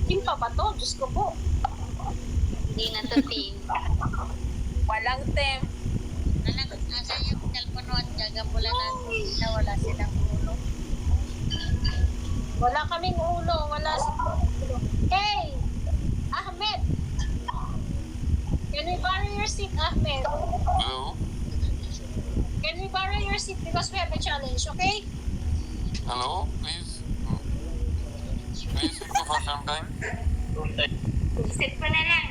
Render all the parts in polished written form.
Team pa ba to? Diyos ko po. Hindi na to team. Walang team. Nasa yung telepono at gagapula na wala silang ulo. Wala kaming ulo. Wala si ulo. Hey! Ahmed! Can we borrow your seat, Ahmed? Hello? Can we borrow your seat because we have a challenge, okay? Hello? Please? Please sit me for some time. Sit pa na lang.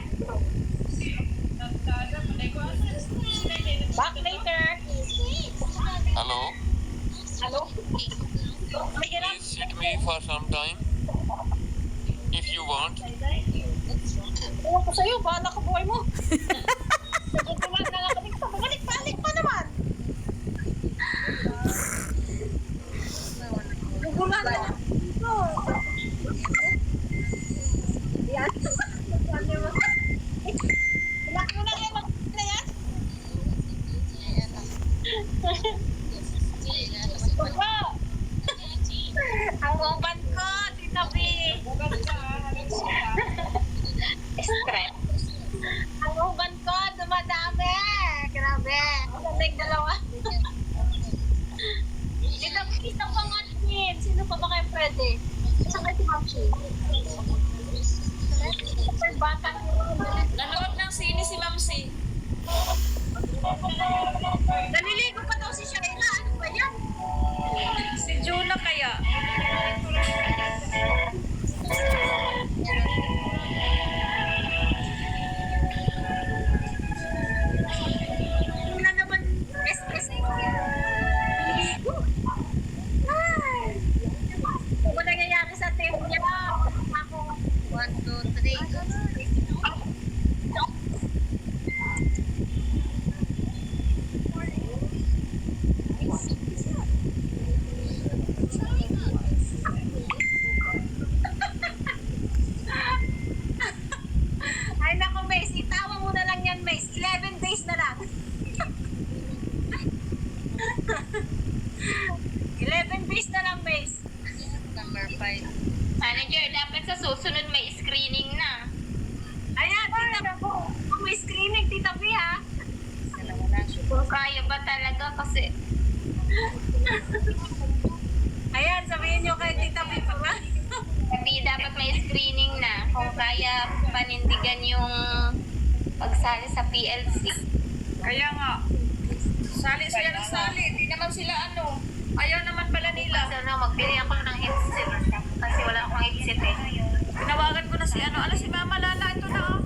Back later. Hello? Hello? May ganap? Please sit me for some time. If you want. Ewan ko sa'yo, bahala ka buhay mo. Nagugulan na lang kami. Balik pa naman. Nagugulan na lang. Yan. Inak mo na yan. Na yan. Baba. Ang uban ko, Tita B. Stress. Ang uban ko, dumadami. Grabe. Ang dalawa. Kita pa nga din. Sino pa ba kayo pwede? Saan kayo si Mamsi? Super bata. Nanood ng sini si Mamsi. Naliligo pa daw si Shaila. Ano ba yan? Si Juna kaya. Wala naman SS. Naliligo. Ay! Ano ba nangyayari sa team niya? Ako. 1, 2, 3. Ay nako, Mace. Itawa mo na lang yan, Mace. 11 days na lang. 11 days na lang, Mace. Number 5. Manager, dapat sa susunod may screening na. Ayan, Tita B. Kung may screening, Tita B, ha? Kung kaya ba talaga kasi Ayan, sabihin nyo kay Tita B pa ba? sabi dapat may screening na kung kaya panindigan yung pagsali sa PLC. Kaya nga. Sali sila ng sali. Hindi naman sila ano. Ayaw naman pala nila. So, magbili ako ng headset kasi wala akong headset eh. Tinawagan ko na si ano. Ala si Mama Lala. Ito na.